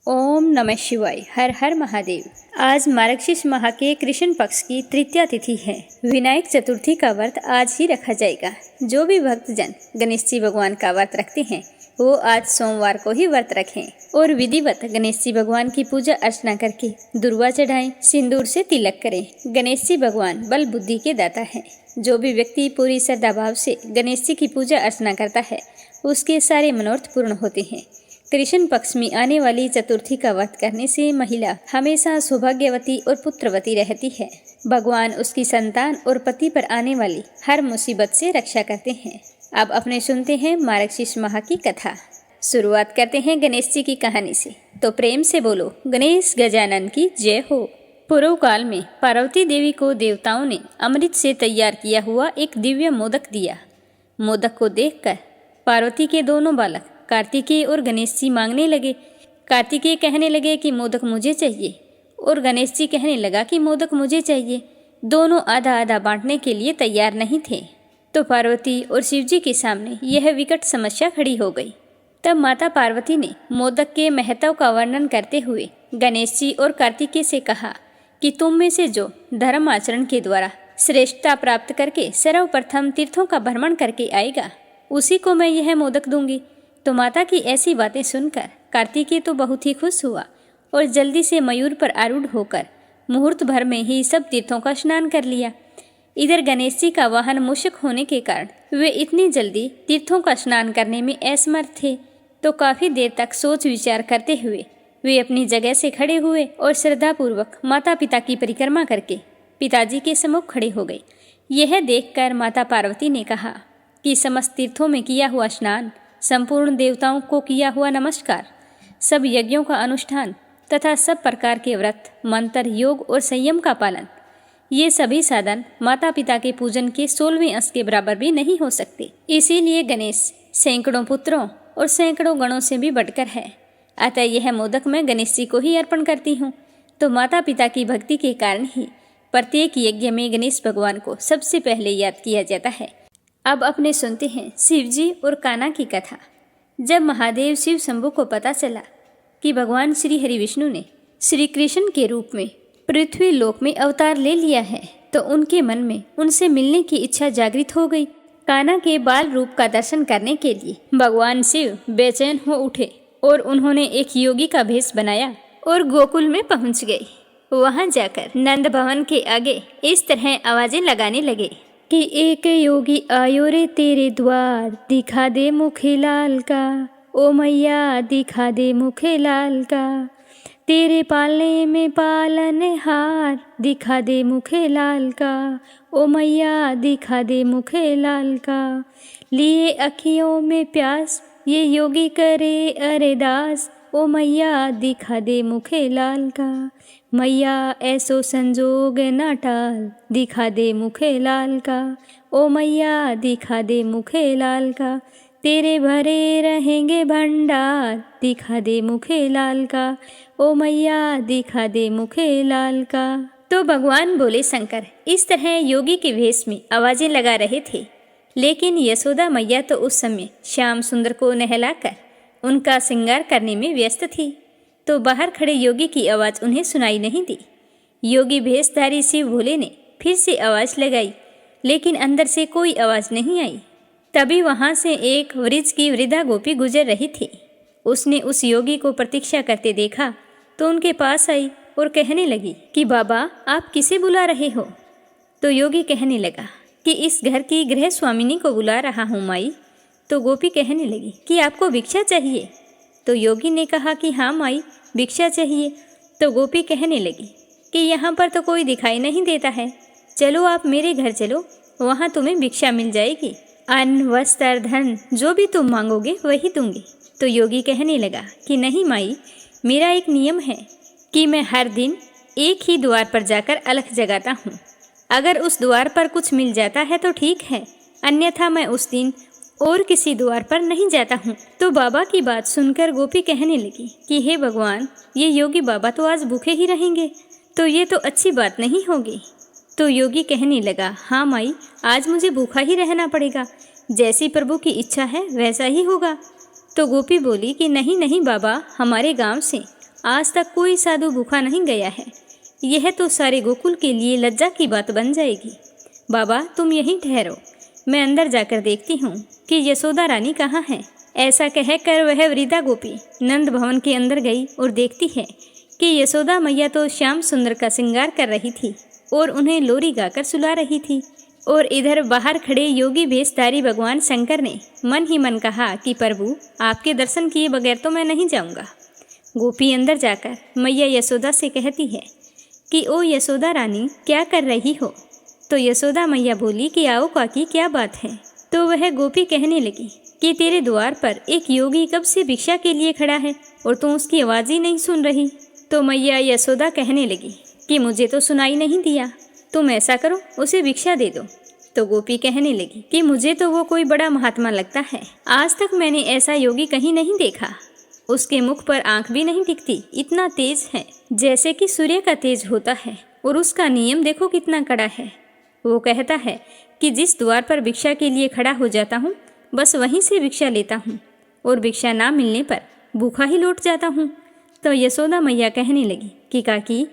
ओम नमः शिवाय। हर हर महादेव। आज मार्गशीर्ष माह के कृष्ण पक्ष की तृतीया तिथि है। विनायक चतुर्थी का व्रत आज ही रखा जाएगा। जो भी भक्तजन गणेश जी भगवान का व्रत रखते हैं वो आज सोमवार को ही व्रत रखें और विधिवत गणेश जी भगवान की पूजा अर्चना करके दुर्वा चढ़ाएं, सिंदूर से तिलक करें। गणेश जी भगवान बल बुद्धि के दाता है। जो भी व्यक्ति पूरी श्रद्धा भाव से गणेश जी की पूजा अर्चना करता है उसके सारे मनोरथ पूर्ण होते हैं। कृष्ण पक्ष में आने वाली चतुर्थी का व्रत करने से महिला हमेशा सौभाग्यवती और पुत्रवती रहती है। भगवान उसकी संतान और पति पर आने वाली हर मुसीबत से रक्षा करते हैं। अब अपने सुनते हैं मार्गशीर्ष माह की कथा। शुरुआत करते हैं गणेश जी की कहानी से। तो प्रेम से बोलो गणेश गजानन की जय हो। पूर्व काल में पार्वती देवी को देवताओं ने अमृत से तैयार किया हुआ एक दिव्य मोदक दिया। मोदक को देखकर पार्वती के दोनों बालक कार्तिकेय और गणेश जी मांगने लगे। कार्तिकेय कहने लगे कि मोदक मुझे चाहिए और गणेश जी कहने लगा कि मोदक मुझे चाहिए। दोनों आधा आधा बांटने के लिए तैयार नहीं थे। तो पार्वती और शिव जी के सामने यह विकट समस्या खड़ी हो गई। तब माता पार्वती ने मोदक के महत्व का वर्णन करते हुए गणेश जी और कार्तिकेय से कहा कि तुम में से जो धर्म आचरण के द्वारा श्रेष्ठता प्राप्त करके सर्वप्रथम तीर्थों का भ्रमण करके आएगा उसी को मैं यह मोदक दूंगी। तो माता की ऐसी बातें सुनकर कार्तिकेय तो बहुत ही खुश हुआ और जल्दी से मयूर पर आरूढ़ होकर मुहूर्त भर में ही सब तीर्थों का स्नान कर लिया। इधर गणेश जी का वाहन मूषक होने के कारण वे इतनी जल्दी तीर्थों का स्नान करने में असमर्थ थे। तो काफी देर तक सोच विचार करते हुए वे अपनी जगह से खड़े हुए और श्रद्धापूर्वक माता पिता की परिक्रमा करके पिताजी के सम्मुख खड़े हो गए। यह देखकर माता पार्वती ने कहा कि समस्त तीर्थों में किया हुआ स्नान, संपूर्ण देवताओं को किया हुआ नमस्कार, सब यज्ञों का अनुष्ठान तथा सब प्रकार के व्रत, मंत्र, योग और संयम का पालन, ये सभी साधन माता पिता के पूजन के 16वें अंश के बराबर भी नहीं हो सकते। इसीलिए गणेश सैकड़ों पुत्रों और सैकड़ों गणों से भी बढ़कर है। अतः यह मोदक मैं गणेश जी को ही अर्पण करती हूँ। तो माता पिता की भक्ति के कारण ही प्रत्येक यज्ञ में गणेश भगवान को सबसे पहले याद किया जाता है। अब अपने सुनते हैं शिव जी और कान्हा की कथा। जब महादेव शिव शंभु को पता चला कि भगवान श्री हरि विष्णु ने श्री कृष्ण के रूप में पृथ्वी लोक में अवतार ले लिया है तो उनके मन में उनसे मिलने की इच्छा जागृत हो गई। कान्हा के बाल रूप का दर्शन करने के लिए भगवान शिव बेचैन हो उठे और उन्होंने एक योगी का भेष बनाया और गोकुल में पहुंच गए। वहां जाकर नंद भवन के आगे इस तरह आवाजें लगाने लगे कि एक योगी आयो रे तेरे द्वार, दिखा दे मुखे लाल का, ओ मैया दिखा दे मुखे लाल का, तेरे पालने में पालनहार, दिखा दे मुखे लाल का, ओ मैया दिखा दे मुखे लाल का। लिए अखियों में प्यास ये योगी करे अरेदास, ओ मैया दिखा दे मुखे लाल का, मैया ऐसो संजोग ना टाल, दिखा दे मुखे लाल का, ओ मैया दिखा दे मुखे लाल का, तेरे भरे रहेंगे भंडार, दिखा दे मुखे लाल का, ओ मैया दिखा दे मुखे लाल का। तो भगवान बोले शंकर इस तरह योगी के भेष में आवाजें लगा रहे थे। लेकिन यशोदा मैया तो उस समय श्याम सुंदर को नहलाकर उनका श्रृंगार करने में व्यस्त थी। तो बाहर खड़े योगी की आवाज़ उन्हें सुनाई नहीं दी। योगी भेषधारी शिव भोले ने फिर से आवाज़ लगाई लेकिन अंदर से कोई आवाज़ नहीं आई। तभी वहाँ से एक वृक्ष की वृद्धा गोपी गुजर रही थी। उसने उस योगी को प्रतीक्षा करते देखा तो उनके पास आई और कहने लगी कि बाबा आप किसे बुला रहे हो। तो योगी कहने लगा कि इस घर की गृह स्वामिनी को बुला रहा हूँ माई। तो गोपी कहने लगी कि आपको भिक्षा चाहिए। तो योगी ने कहा कि हाँ माई भिक्षा चाहिए। तो गोपी कहने लगी कि यहाँ पर तो कोई दिखाई नहीं देता है, चलो आप मेरे घर चलो, वहाँ तुम्हें भिक्षा मिल जाएगी। अन्न वस्त्र धन जो भी तुम मांगोगे वही दूंगी। तो योगी कहने लगा कि नहीं माई, मेरा एक नियम है कि मैं हर दिन एक ही द्वार पर जाकर अलख जगाता हूँ। अगर उस द्वार पर कुछ मिल जाता है तो ठीक है, अन्यथा मैं उस दिन और किसी द्वार पर नहीं जाता हूँ। तो बाबा की बात सुनकर गोपी कहने लगी कि हे भगवान, ये योगी बाबा तो आज भूखे ही रहेंगे, तो ये तो अच्छी बात नहीं होगी। तो योगी कहने लगा हाँ माई, आज मुझे भूखा ही रहना पड़ेगा, जैसी प्रभु की इच्छा है वैसा ही होगा। तो गोपी बोली कि नहीं नहीं बाबा, हमारे गांव से आज तक कोई साधु भूखा नहीं गया है। यह तो सारे गोकुल के लिए लज्जा की बात बन जाएगी। बाबा तुम यहीं ठहरो, मैं अंदर जाकर देखती हूँ कि यशोदा रानी कहाँ है। ऐसा कहकर वह वृद्धा गोपी नंद भवन के अंदर गई और देखती है कि यशोदा मैया तो श्याम सुंदर का श्रृंगार कर रही थी और उन्हें लोरी गाकर सुला रही थी। और इधर बाहर खड़े योगी भेषधारी भगवान शंकर ने मन ही मन कहा कि प्रभु आपके दर्शन किए बगैर तो मैं नहीं जाऊंगा। गोपी अंदर जाकर मैया यशोदा से कहती है कि ओ यशोदा रानी क्या कर रही हो। तो यशोदा मैया बोली कि आओ काकी क्या बात है। तो वह गोपी कहने लगी कि तेरे द्वार पर एक योगी कब से भिक्षा के लिए खड़ा है और तू उसकी आवाज़ ही नहीं सुन रही। तो मैया यशोदा कहने लगी कि मुझे तो सुनाई नहीं दिया, तुम ऐसा करो उसे भिक्षा दे दो। तो गोपी कहने लगी कि मुझे तो वो कोई बड़ा महात्मा लगता है, आज तक मैंने ऐसा योगी कहीं नहीं देखा। उसके मुख पर आंख भी नहीं दिखती, इतना तेज है जैसे कि सूर्य का तेज होता है। और उसका नियम देखो कितना कड़ा है। वो कहता है कि जिस द्वार पर भिक्षा के लिए खड़ा हो जाता हूँ बस वहीं से भिक्षा लेता हूँ और भिक्षा ना मिलने पर भूखा ही लौट जाता हूँ। तो यशोदा मैया कहने लगी कि काकी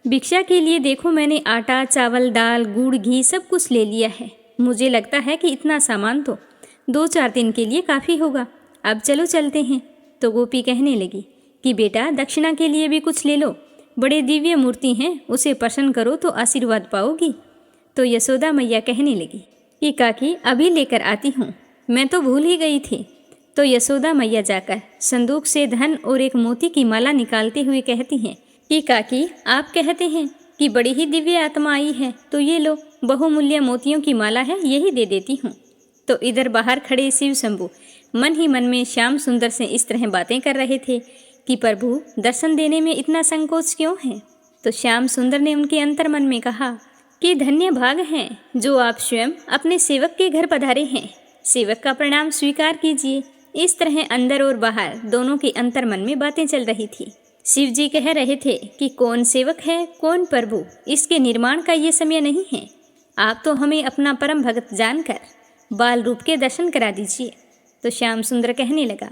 भिक्षा के लिए देखो मैंने आटा चावल दाल गुड़ घी सब कुछ ले लिया है। मुझे लगता है कि इतना सामान तो 2-4 दिन के लिए काफ़ी होगा। अब चलो चलते हैं। तो गोपी कहने लगी कि बेटा दक्षिणा के लिए भी कुछ ले लो, बड़े दिव्य मूर्ति हैं, उसे प्रसन्न करो तो आशीर्वाद पाओगी। तो यशोदा मैया कहने लगी कि काकी अभी लेकर आती हूँ, मैं तो भूल ही गई थी। तो यशोदा मैया जाकर संदूक से धन और एक मोती की माला निकालते हुए कहती हैं कि काकी आप कहते हैं कि बड़ी ही दिव्य आत्मा आई है, तो ये लो बहुमूल्य मोतियों की माला है, यही दे देती हूँ। तो इधर बाहर खड़े शिव शंभू मन ही मन में श्याम सुंदर से इस तरह बातें कर रहे थे कि प्रभु दर्शन देने में इतना संकोच क्यों है। तो श्याम सुंदर ने उनके अंतर मन में कहा कि धन्य भाग हैं जो आप स्वयं अपने सेवक के घर पधारे हैं, सेवक का प्रणाम स्वीकार कीजिए। इस तरह अंदर और बाहर दोनों के अंतर मन में बातें चल रही थी। शिव जी कह रहे थे कि कौन सेवक है कौन प्रभु, इसके निर्माण का ये समय नहीं है। आप तो हमें अपना परम भक्त जानकर बाल रूप के दर्शन करा दीजिए। तो श्याम सुंदर कहने लगा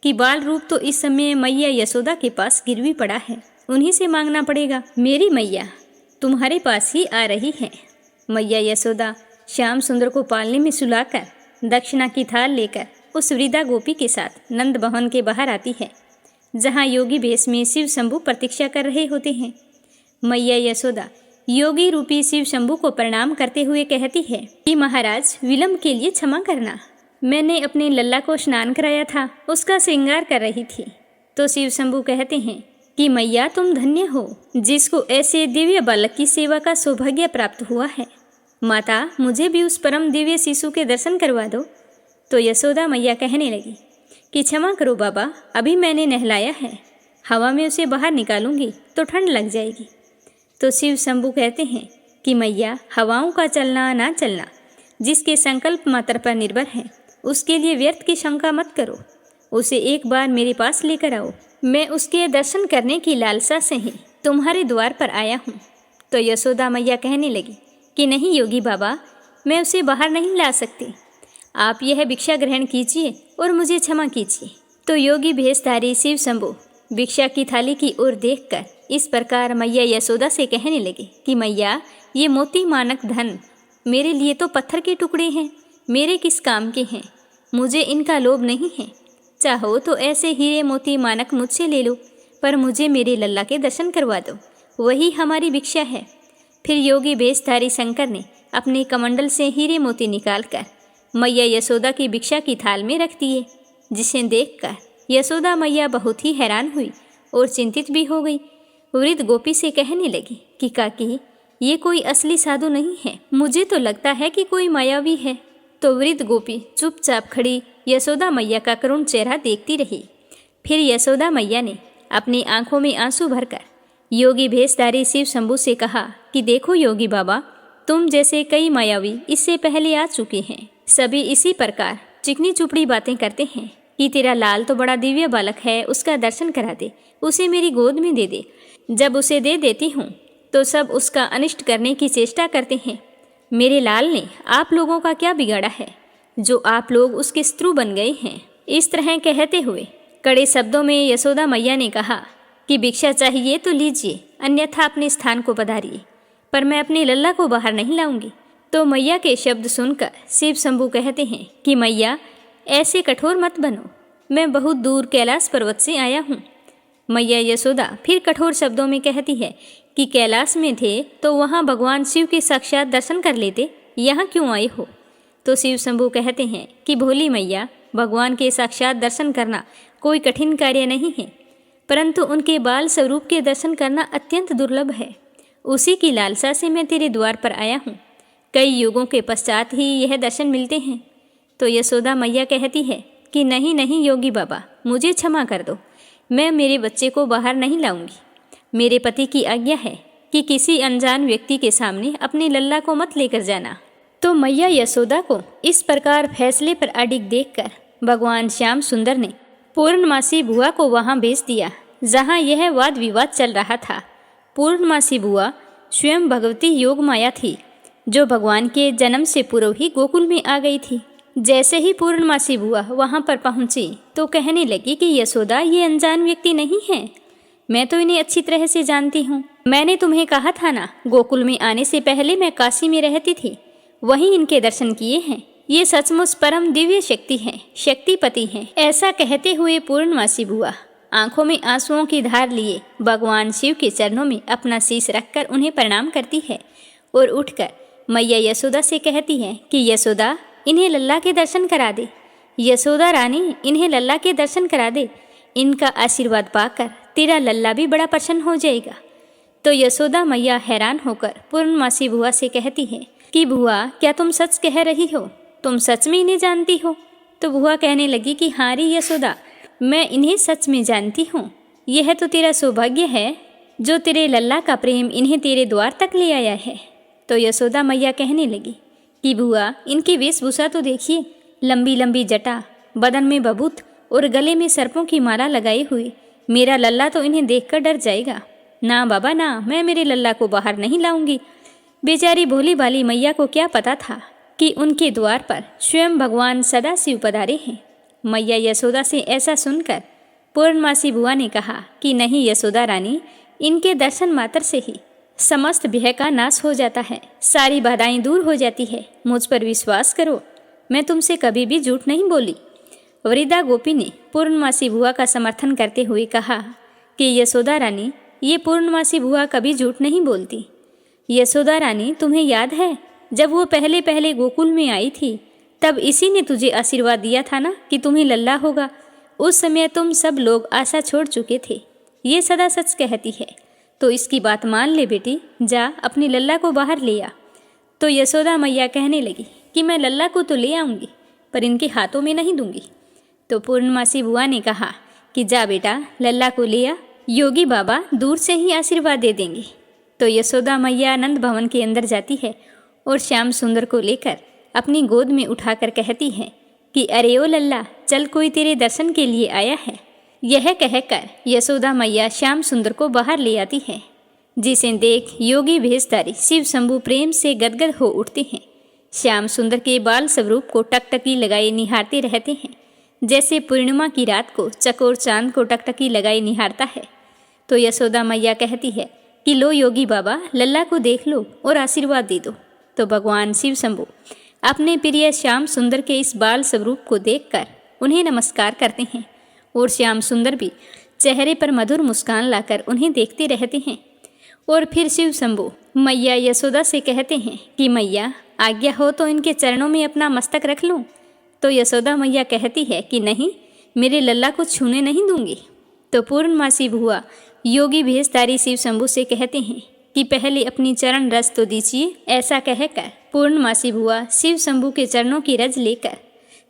कि बाल रूप तो इस समय मैया यशोदा के पास गिरवी पड़ा है, उन्हीं से मांगना पड़ेगा। मेरी मैया तुम्हारे पास ही आ रही है। मैया यशोदा श्याम सुंदर को पालने में सुलाकर दक्षिणा की थाल लेकर उस वृद्धा गोपी के साथ नंद भवन के बाहर आती है, जहाँ योगी भेष में शिव शंभू प्रतीक्षा कर रहे होते हैं। मैया यशोदा योगी रूपी शिव शंभू को प्रणाम करते हुए कहती है कि महाराज विलंब के लिए क्षमा करना, मैंने अपने लल्ला को स्नान कराया था, उसका श्रृंगार कर रही थी। तो शिव शंभू कहते हैं कि मैया तुम धन्य हो जिसको ऐसे दिव्य बालक की सेवा का सौभाग्य प्राप्त हुआ है। माता मुझे भी उस परम दिव्य शिशु के दर्शन करवा दो। तो यशोदा मैया कहने लगी कि क्षमा करो बाबा, अभी मैंने नहलाया है, हवा में उसे बाहर निकालूंगी तो ठंड लग जाएगी। तो शिव शंभू कहते हैं कि मैया हवाओं का चलना ना चलना जिसके संकल्प मात्र पर निर्भर है, उसके लिए व्यर्थ की शंका मत करो, उसे एक बार मेरे पास लेकर आओ। मैं उसके दर्शन करने की लालसा से ही तुम्हारे द्वार पर आया हूँ। तो यशोदा मैया कहने लगी कि नहीं योगी बाबा, मैं उसे बाहर नहीं ला सकती, आप यह भिक्षा ग्रहण कीजिए और मुझे क्षमा कीजिए। तो योगी भेषधारी शिव शंभू भिक्षा की थाली की ओर देखकर इस प्रकार मैया यशोदा से कहने लगे कि मैया ये मोती मानक धन मेरे लिए तो पत्थर के टुकड़े हैं, मेरे किस काम के हैं, मुझे इनका लोभ नहीं है। चाहो तो ऐसे हीरे मोती मानक मुझसे ले लो, पर मुझे मेरे लल्ला के दर्शन करवा दो, वही हमारी भिक्षा है। फिर योगी भेषधारी शंकर ने अपने कमंडल से हीरे मोती निकालकर मैया यशोदा की भिक्षा की थाल में रख दिए, जिसे देखकर यशोदा मैया बहुत ही हैरान हुई और चिंतित भी हो गई। वृद्ध गोपी से कहने लगी कि काकी ये कोई असली साधु नहीं है, मुझे तो लगता है कि कोई मायावी है। तो वृद्ध गोपी चुपचाप खड़ी यशोदा मैया का करुण चेहरा देखती रही। फिर यशोदा मैया ने अपनी आंखों में आंसू भरकर योगी भेषधारी शिव शंभू से कहा कि देखो योगी बाबा, तुम जैसे कई मायावी इससे पहले आ चुके हैं, सभी इसी प्रकार चिकनी चुपड़ी बातें करते हैं कि तेरा लाल तो बड़ा दिव्य बालक है, उसका दर्शन करा दे, उसे मेरी गोद में दे दे। जब उसे दे देती हूँ तो सब उसका अनिष्ट करने की चेष्टा करते हैं। मेरे लाल ने आप लोगों का क्या बिगाड़ा है जो आप लोग उसके शत्रु बन गए हैं। इस तरह कहते हुए कड़े शब्दों में यशोदा मैया ने कहा कि भिक्षा चाहिए तो लीजिए, अन्यथा अपने स्थान को पधारिए, पर मैं अपने लल्ला को बाहर नहीं लाऊंगी। तो मैया के शब्द सुनकर शिव शंभू कहते हैं कि मैया ऐसे कठोर मत बनो, मैं बहुत दूर कैलाश पर्वत से आया हूँ। मैया यशोदा फिर कठोर शब्दों में कहती है कि कैलाश में थे तो वहाँ भगवान शिव के साक्षात दर्शन कर लेते, यहाँ क्यों आए हो? तो शिव शंभू कहते हैं कि भोली मैया, भगवान के साक्षात दर्शन करना कोई कठिन कार्य नहीं है, परंतु उनके बाल स्वरूप के दर्शन करना अत्यंत दुर्लभ है। उसी की लालसा से मैं तेरे द्वार पर आया हूँ। कई युगों के पश्चात ही यह दर्शन मिलते हैं। तो यशोदा मैया कहती है कि नहीं नहीं योगी बाबा, मुझे क्षमा कर दो, मैं मेरे बच्चे को बाहर नहीं लाऊंगी। मेरे पति की आज्ञा है कि किसी अनजान व्यक्ति के सामने अपने लल्ला को मत लेकर जाना। तो मैया यशोदा को इस प्रकार फैसले पर अडिग देखकर भगवान श्याम सुंदर ने पूर्णमासी बुआ को वहां भेज दिया, जहां यह वाद विवाद चल रहा था। पूर्णमासी बुआ स्वयं भगवती योग माया थी, जो भगवान के जन्म से पूर्व ही गोकुल में आ गई थी। जैसे ही पूर्णमासी बुआ वहां पर पहुंची तो कहने लगी कि यशोदा, ये अनजान व्यक्ति नहीं है, मैं तो इन्हें अच्छी तरह से जानती हूँ। मैंने तुम्हें कहा था ना, गोकुल में आने से पहले मैं काशी में रहती थी, वहीं इनके दर्शन किए हैं। ये सचमुच परम दिव्य शक्ति हैं, शक्तिपति हैं। ऐसा कहते हुए पूर्णमासी बुआ आंखों में आंसुओं की धार लिए भगवान शिव के चरणों में अपना शीश रखकर उन्हें प्रणाम करती है और उठकर मैया यशोदा से कहती है कि यशोदा, इन्हें लल्ला के दर्शन करा दे। यशोदा रानी, इन्हें लल्ला के दर्शन करा दे, इनका आशीर्वाद पाकर तेरा लल्ला भी बड़ा प्रसन्न हो जाएगा। तो यशोदा मैया हैरान होकर पूर्णमासी बुआ से कहती है कि बुआ, क्या तुम सच कह रही हो? तुम सच में इन्हें जानती हो? तो बुआ कहने लगी कि हाँ रे यशोदा, मैं इन्हें सच में जानती हूँ। यह तो तेरा सौभाग्य है जो तेरे लल्ला का प्रेम इन्हें तेरे द्वार तक ले आया है। तो यशोदा मैया कहने लगी कि बुआ, इनकी वेशभूषा तो देखिए, लंबी लंबी जटा, बदन में बबूत और गले में सर्पों की माला लगाई हुई। मेरा लल्ला तो इन्हें देखकर डर जाएगा। ना बाबा ना, मैं मेरे लल्ला को बाहर नहीं लाऊंगी। बेचारी भोली भाली मैया को क्या पता था कि उनके द्वार पर स्वयं भगवान सदाशिव पधारे हैं। मैया यशोदा से ऐसा सुनकर पूर्णमासी बुआ ने कहा कि नहीं यशोदा रानी, इनके दर्शन मात्र से ही समस्त भय का नाश हो जाता है, सारी बाधाएं दूर हो जाती है। मुझ पर विश्वास करो, मैं तुमसे कभी भी झूठ नहीं बोली। वृद्धा गोपी ने पूर्णमासी बुआ का समर्थन करते हुए कहा कि यशोदा रानी, ये पूर्णमासी बुआ कभी झूठ नहीं बोलती। यशोदा रानी, तुम्हें याद है जब वो पहले पहले गोकुल में आई थी, तब इसी ने तुझे आशीर्वाद दिया था ना कि तुम्हें लल्ला होगा। उस समय तुम सब लोग आशा छोड़ चुके थे। ये सदा सच कहती है, तो इसकी बात मान ले बेटी, जा अपने लल्ला को बाहर ले आ। तो यशोदा मैया कहने लगी कि मैं लल्ला को तो ले आऊँगी, पर इनके हाथों में नहीं दूंगी। तो पूर्णमासी बुआ ने कहा कि जा बेटा, लल्ला को ले आ, योगी बाबा दूर से ही आशीर्वाद दे देंगे। तो यशोदा मैया आनंद भवन के अंदर जाती है और श्याम सुंदर को लेकर अपनी गोद में उठाकर कहती है कि अरे ओ लल्ला, चल, कोई तेरे दर्शन के लिए आया है। यह कहकर यशोदा मैया श्याम सुंदर को बाहर ले आती है, जिसे देख योगी भेषधारी शिव शंभू प्रेम से गदगद हो उठते हैं। श्याम सुंदर के बाल स्वरूप को टकटकी लगाए निहारते रहते हैं, जैसे पूर्णिमा की रात को चकोर चांद को टकटकी लगाए निहारता है। तो यशोदा मैया कहती है कि लो योगी बाबा, लल्ला को देख लो और आशीर्वाद दे दो। तो भगवान शिव शंभू अपने प्रिय श्याम सुंदर के इस बाल स्वरूप को देखकर उन्हें नमस्कार करते हैं और श्याम सुंदर भी चेहरे पर मधुर मुस्कान लाकर उन्हें देखते रहते हैं। और फिर शिव शंभू मैया यशोदा से कहते हैं कि मैया, आज्ञा हो तो इनके चरणों में अपना मस्तक रख लूं। तो यशोदा मैया कहती है कि नहीं, मेरे लल्ला को छूने नहीं दूंगी। तो पूर्णमासी बुआ योगी भेषधारी शिव शंभू से कहते हैं कि पहले अपनी चरण रज तो दीजिए। ऐसा कहकर पूर्णमासी बुआ शिव शंभू के चरणों की रज लेकर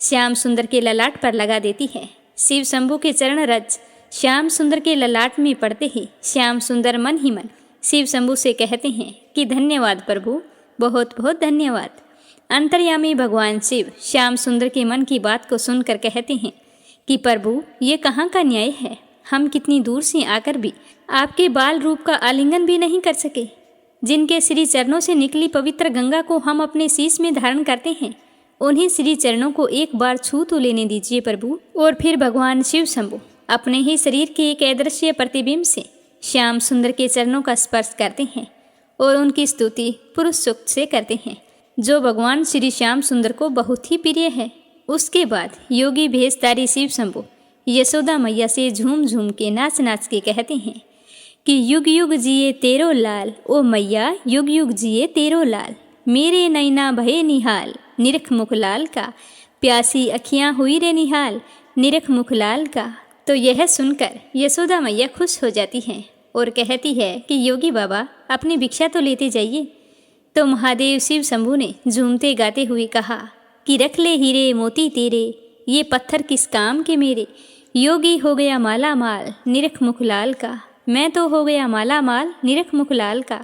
श्याम सुंदर के ललाट पर लगा देती है। शिव शंभू के चरण रज श्याम सुंदर के ललाट में पड़ते ही श्याम सुंदर मन ही मन शिव शंभू से कहते हैं कि धन्यवाद प्रभु, बहुत बहुत धन्यवाद। अंतर्यामी भगवान शिव श्याम सुंदर के मन की बात को सुनकर कहते हैं कि प्रभु, ये कहाँ का न्याय है? हम कितनी दूर से आकर भी आपके बाल रूप का आलिंगन भी नहीं कर सके। जिनके श्री चरणों से निकली पवित्र गंगा को हम अपने शीश में धारण करते हैं, उन्हीं श्री चरणों को एक बार छू तो लेने दीजिए प्रभु। और फिर भगवान शिव शंभू अपने ही शरीर के एक अदृश्य प्रतिबिंब से श्याम सुंदर के चरणों का स्पर्श करते हैं और उनकी स्तुति पुरुष सूक्त से करते हैं, जो भगवान श्री श्याम सुंदर को बहुत ही प्रिय है। उसके बाद योगी भेषधारी शिव शंभु यशोदा मैया से झूम झूम के नाच नाच के कहते हैं कि युग युग जिए तेरो लाल, ओ मैया युग युग जिए तेरो लाल, मेरे नैना भये निहाल, निरख मुख लाल का, प्यासी अखियाँ हुई रे निहाल, निरख मुख लाल का। तो यह सुनकर यशोदा मैया खुश हो जाती हैं और कहती है कि योगी बाबा अपनी भिक्षा तो लेते जाइए। तो महादेव शिव शंभु ने झूमते गाते हुए कहा कि रख ले हीरे मोती तेरे, ये पत्थर किस काम के मेरे, योगी हो गया माला माल, निरख मुख लाल का, मैं तो हो गया माला माल, निरख मुख लाल का।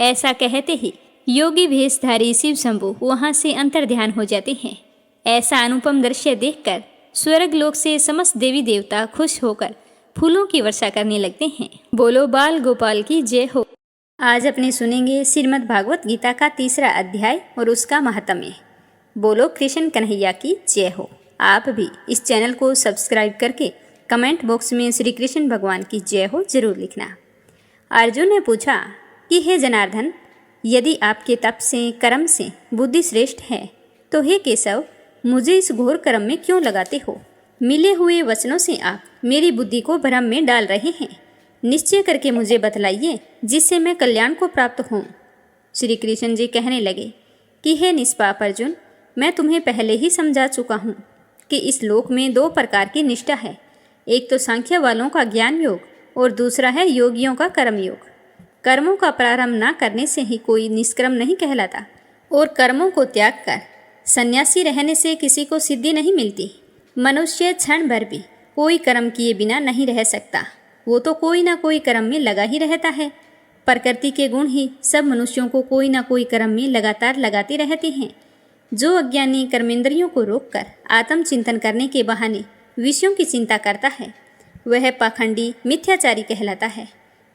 ऐसा कहते ही योगी भेषधारी शिव शंभु वहाँ से अंतर्ध्यान हो जाते हैं। ऐसा अनुपम दृश्य देखकर स्वर्ग लोक से समस्त देवी देवता खुश होकर फूलों की वर्षा करने लगते हैं। बोलो बाल गोपाल की जय हो। आज अपने सुनेंगे श्रीमद् भागवत गीता का 3रा अध्याय और उसका महात्म्य। बोलो कृष्ण कन्हैया की जय हो। आप भी इस चैनल को सब्सक्राइब करके कमेंट बॉक्स में श्री कृष्ण भगवान की जय हो जरूर लिखना। अर्जुन ने पूछा कि हे जनार्दन, यदि आपके तप से कर्म से बुद्धि श्रेष्ठ है तो हे केशव, मुझे इस घोर कर्म में क्यों लगाते हो? मिले हुए वचनों से आप मेरी बुद्धि को भ्रम में डाल रहे हैं। निश्चय करके मुझे बतलाइए जिससे मैं कल्याण को प्राप्त हों। श्री कृष्ण जी कहने लगे कि हे निष्पाप अर्जुन, मैं तुम्हें पहले ही समझा चुका हूँ कि इस लोक में 2 प्रकार की निष्ठा है। एक तो सांख्य वालों का ज्ञान योग और दूसरा है योगियों का कर्म योग। कर्मों का प्रारंभ न करने से ही कोई निष्कर्म नहीं कहलाता और कर्मों को त्याग कर सन्यासी रहने से किसी को सिद्धि नहीं मिलती। मनुष्य क्षण भर भी कोई कर्म किए बिना नहीं रह सकता, वो तो कोई ना कोई कर्म में लगा ही रहता है। प्रकृति के गुण ही सब मनुष्यों को कोई ना कोई कर्म में लगातार लगाते रहते हैं। जो अज्ञानी कर्मेंद्रियों को रोककर आत्मचिंतन करने के बहाने विषयों की चिंता करता है, वह पाखंडी मिथ्याचारी कहलाता है।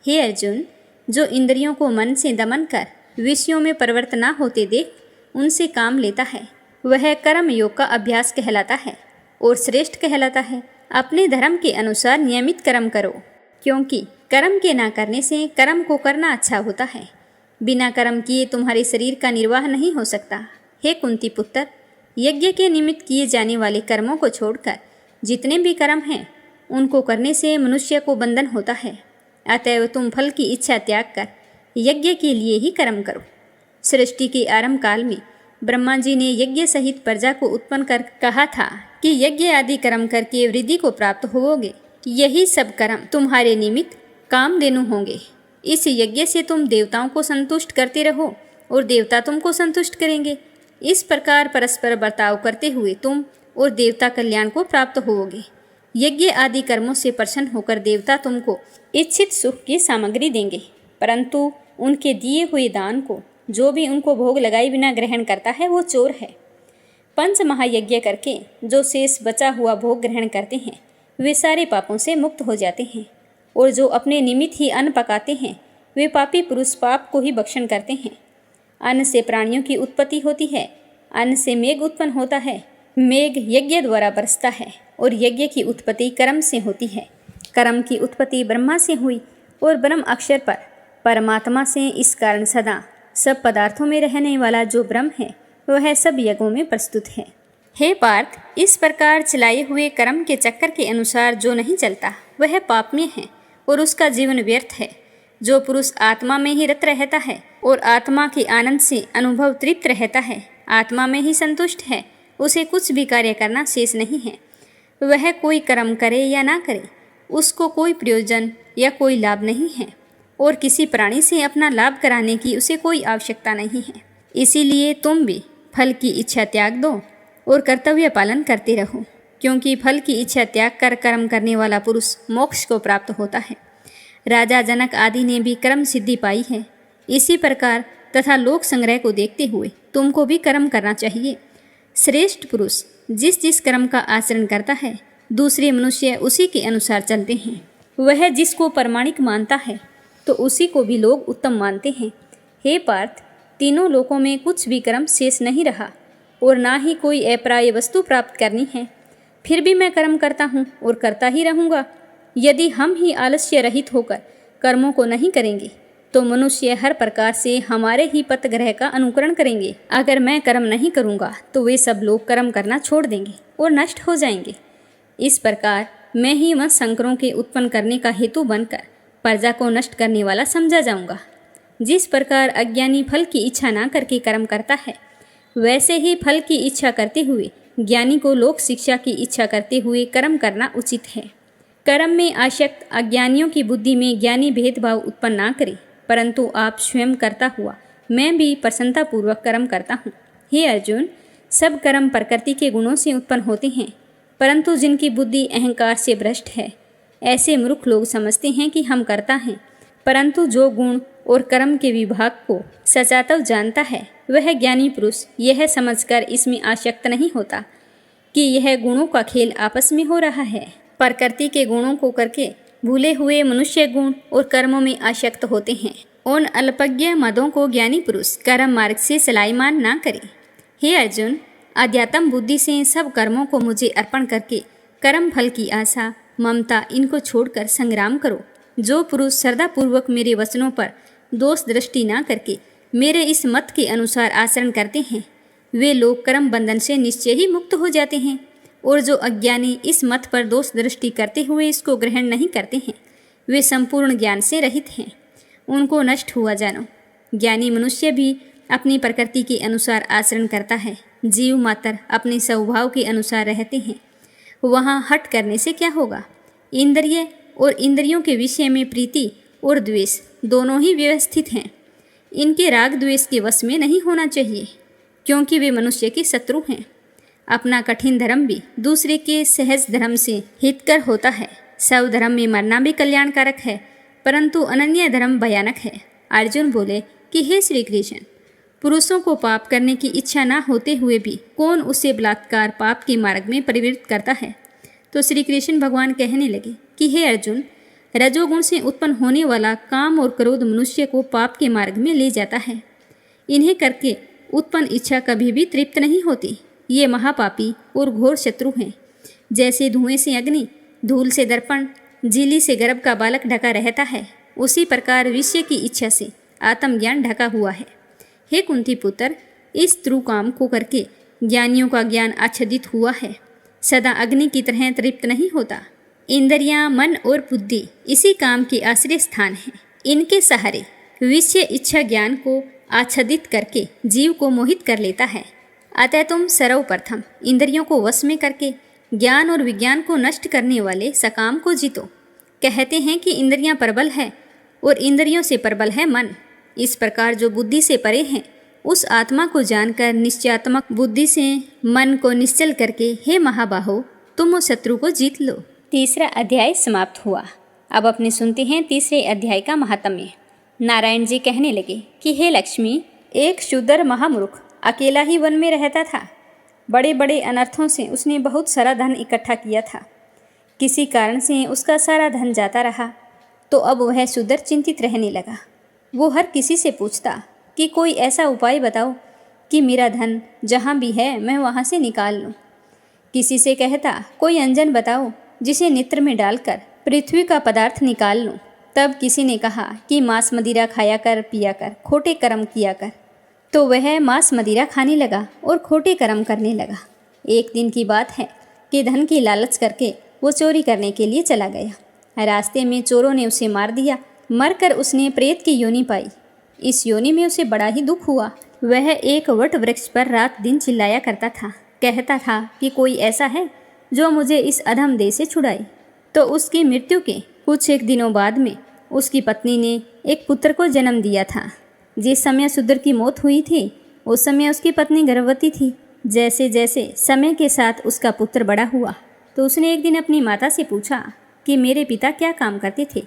हे अर्जुन, जो इंद्रियों को मन से दमन कर विषयों में परिवर्तन न होते देख उनसे काम लेता है, वह कर्म योग का अभ्यास कहलाता है और श्रेष्ठ कहलाता है। अपने धर्म के अनुसार नियमित कर्म करो, क्योंकि कर्म के ना करने से कर्म को करना अच्छा होता है। बिना कर्म किए तुम्हारे शरीर का निर्वाह नहीं हो सकता। हे कुंती पुत्र, यज्ञ के निमित्त किए जाने वाले कर्मों को छोड़कर जितने भी कर्म हैं उनको करने से मनुष्य को बंधन होता है। अतएव तुम फल की इच्छा त्याग कर यज्ञ के लिए ही कर्म करो। सृष्टि के आरंभ काल में ब्रह्मा जी ने यज्ञ सहित प्रजा को उत्पन्न कर कहा था कि यज्ञ आदि कर्म करके वृद्धि को प्राप्त होवोगे। यही सब कर्म तुम्हारे निमित्त कामधेनु होंगे। इस यज्ञ से तुम देवताओं को संतुष्ट करते रहो और देवता तुमको संतुष्ट करेंगे। इस प्रकार परस्पर बर्ताव करते हुए तुम और देवता कल्याण को प्राप्त होवोगे। यज्ञ आदि कर्मों से प्रसन्न होकर देवता तुमको इच्छित सुख की सामग्री देंगे, परंतु उनके दिए हुए दान को जो भी उनको भोग लगाए बिना ग्रहण करता है वो चोर है। 5 महायज्ञ करके जो शेष बचा हुआ भोग ग्रहण करते हैं वे सारे पापों से मुक्त हो जाते हैं, और जो अपने निमित्त ही अन्न पकाते हैं वे पापी पुरुष पाप को ही भक्षण करते हैं। अन्न से प्राणियों की उत्पत्ति होती है, अन्न से मेघ उत्पन्न होता है, मेघ यज्ञ द्वारा बरसता है और यज्ञ की उत्पत्ति कर्म से होती है। कर्म की उत्पत्ति ब्रह्मा से हुई और ब्रह्म अक्षर पर परमात्मा से। इस कारण सदा सब पदार्थों में रहने वाला जो ब्रह्म है वह सब यज्ञों में प्रस्तुत है। हे पार्थ, इस प्रकार चलाए हुए कर्म के चक्कर के अनुसार जो नहीं चलता वह पापमय है और उसका जीवन व्यर्थ है। जो पुरुष आत्मा में ही रत रहता है और आत्मा के आनंद से अनुभव तृप्त रहता है, आत्मा में ही संतुष्ट है, उसे कुछ भी कार्य करना शेष नहीं है। वह कोई कर्म करे या ना करे, उसको कोई प्रयोजन या कोई लाभ नहीं है और किसी प्राणी से अपना लाभ कराने की उसे कोई आवश्यकता नहीं है। इसीलिए तुम भी फल की इच्छा त्याग दो और कर्तव्य पालन करते रहो, क्योंकि फल की इच्छा त्याग कर कर्म करने वाला पुरुष मोक्ष को प्राप्त होता है। राजा जनक आदि ने भी कर्म सिद्धि पाई है। इसी प्रकार तथा लोक संग्रह को देखते हुए तुमको भी कर्म करना चाहिए। श्रेष्ठ पुरुष जिस जिस कर्म का आचरण करता है दूसरे मनुष्य उसी के अनुसार चलते हैं। वह जिसको प्रमाणिक मानता है तो उसी को भी लोग उत्तम मानते हैं। हे पार्थ, तीनों लोकों में कुछ भी कर्म शेष नहीं रहा और ना ही कोई अप्राप्य वस्तु प्राप्त करनी है। फिर भी मैं कर्म करता हूँ और करता ही रहूँगा, यदि हम ही आलस्य रहित होकर कर्मों को नहीं करेंगे तो मनुष्य हर प्रकार से हमारे ही पथग्रह का अनुकरण करेंगे। अगर मैं कर्म नहीं करूँगा तो वे सब लोग कर्म करना छोड़ देंगे और नष्ट हो जाएंगे। इस प्रकार मैं ही वंश संकरों के उत्पन्न करने का हेतु बनकर प्रजा को नष्ट करने वाला समझा जाऊंगा। जिस प्रकार अज्ञानी फल की इच्छा ना करके कर्म करता है, वैसे ही फल की इच्छा करते हुए ज्ञानी को लोक शिक्षा की इच्छा करते हुए कर्म करना उचित है। कर्म में आसक्त अज्ञानियों की बुद्धि में ज्ञानी भेदभाव उत्पन्न ना करे, परंतु आप स्वयं करता हुआ मैं भी प्रसन्नतापूर्वक कर्म करता हूँ। हे अर्जुन, सब कर्म प्रकृति के गुणों से उत्पन्न होते हैं, परंतु जिनकी बुद्धि अहंकार से भ्रष्ट है, ऐसे मूर्ख लोग समझते हैं कि हम करता हैं, परंतु जो गुण और कर्म के विभाग को सचातव जानता है, वह ज्ञानी पुरुष यह समझकर इसमें आसक्त नहीं होता कि यह गुणों का खेल आपस में हो रहा है। प्रकृति के गुणों को करके भूले हुए मनुष्य गुण और कर्मों में आसक्त होते हैं। उन अल्पज्ञ मदों को ज्ञानी पुरुष कर्म मार्ग से सलाईमान ना करे। हे अर्जुन, अध्यात्म बुद्धि से सब कर्मों को मुझे अर्पण करके कर्म फल की आशा ममता इनको छोड़कर संग्राम करो। जो पुरुष श्रद्धापूर्वक मेरे वचनों पर दोष दृष्टि ना करके मेरे इस मत के अनुसार आचरण करते हैं, वे लोग कर्म बंधन से निश्चय ही मुक्त हो जाते हैं। और जो अज्ञानी इस मत पर दोष दृष्टि करते हुए इसको ग्रहण नहीं करते हैं, वे संपूर्ण ज्ञान से रहित हैं, उनको नष्ट हुआ जानो। ज्ञानी मनुष्य भी अपनी प्रकृति के अनुसार आचरण करता है। जीव मात्र अपने स्वभाव के अनुसार रहते हैं, वहाँ हट करने से क्या होगा। इंद्रिय और इंद्रियों के विषय में प्रीति और द्वेष दोनों ही व्यवस्थित हैं। इनके राग द्वेष के वश में नहीं होना चाहिए, क्योंकि वे मनुष्य के शत्रु हैं। अपना कठिन धर्म भी दूसरे के सहज धर्म से हितकर होता है। सब धर्म में मरना भी कल्याणकारक है, परंतु अनन्य धर्म भयानक है। अर्जुन बोले कि हे श्री कृष्ण, पुरुषों को पाप करने की इच्छा ना होते हुए भी कौन उसे बलात्कार पाप के मार्ग में परिवृत्त करता है। तो श्री कृष्ण भगवान कहने लगे कि हे अर्जुन, रजोगुण से उत्पन्न होने वाला काम और क्रोध मनुष्य को पाप के मार्ग में ले जाता है। इन्हें करके उत्पन्न इच्छा कभी भी तृप्त नहीं होती। ये महापापी और घोर शत्रु हैं। जैसे धुएं से अग्नि, धूल से दर्पण, झिल्ली से गर्भ का बालक ढका रहता है, उसी प्रकार विषय की इच्छा से आत्मज्ञान ढका हुआ है। हे कुंती पुत्र, इस त्रुकाम को करके ज्ञानियों का ज्ञान आच्छादित हुआ है, सदा अग्नि की तरह तृप्त नहीं होता। इंद्रियां, मन और बुद्धि इसी काम के आश्रय स्थान हैं। इनके सहारे विषय इच्छा ज्ञान को आच्छादित करके जीव को मोहित कर लेता है। अतः तुम सर्वप्रथम इंद्रियों को वश में करके ज्ञान और विज्ञान को नष्ट करने वाले सकाम को जीतो। कहते हैं कि इंद्रियां प्रबल है और इंद्रियों से प्रबल है मन। इस प्रकार जो बुद्धि से परे हैं, उस आत्मा को जानकर निश्चयात्मक बुद्धि से मन को निश्चल करके हे महाबाहो, तुम उस शत्रु को जीत लो। तीसरा अध्याय समाप्त हुआ। अब अपने सुनते हैं तीसरे अध्याय का महात्म्य। नारायण जी कहने लगे कि हे लक्ष्मी, एक शूद्र महामूर्ख अकेला ही वन में रहता था। बड़े बड़े अनर्थों से उसने बहुत सारा धन इकट्ठा किया था। किसी कारण से उसका सारा धन जाता रहा, तो अब वह शूद्र चिंतित रहने लगा। वो हर किसी से पूछता कि कोई ऐसा उपाय बताओ कि मेरा धन जहाँ भी है मैं वहाँ से निकाल लूँ। किसी से कहता कोई अंजन बताओ जिसे नेत्र में डालकर पृथ्वी का पदार्थ निकाल लूँ। तब किसी ने कहा कि मांस मदिरा खाया कर, पिया कर, खोटे कर्म किया कर। तो वह मांस मदिरा खाने लगा और खोटे कर्म करने लगा। एक दिन की बात है कि धन की लालच करके वो चोरी करने के लिए चला गया। रास्ते में चोरों ने उसे मार दिया। मरकर उसने प्रेत की योनि पाई। इस योनि में उसे बड़ा ही दुख हुआ। वह एक वट वृक्ष पर रात दिन चिल्लाया करता था, कहता था कि कोई ऐसा है जो मुझे इस अधम देह से छुड़ाए। तो उसकी मृत्यु के कुछ एक दिनों बाद में उसकी पत्नी ने एक पुत्र को जन्म दिया था। जिस समय शूद्र की मौत हुई थी, उस समय उसकी पत्नी गर्भवती थी। जैसे जैसे समय के साथ उसका पुत्र बड़ा हुआ, तो उसने एक दिन अपनी माता से पूछा कि मेरे पिता क्या काम करते थे,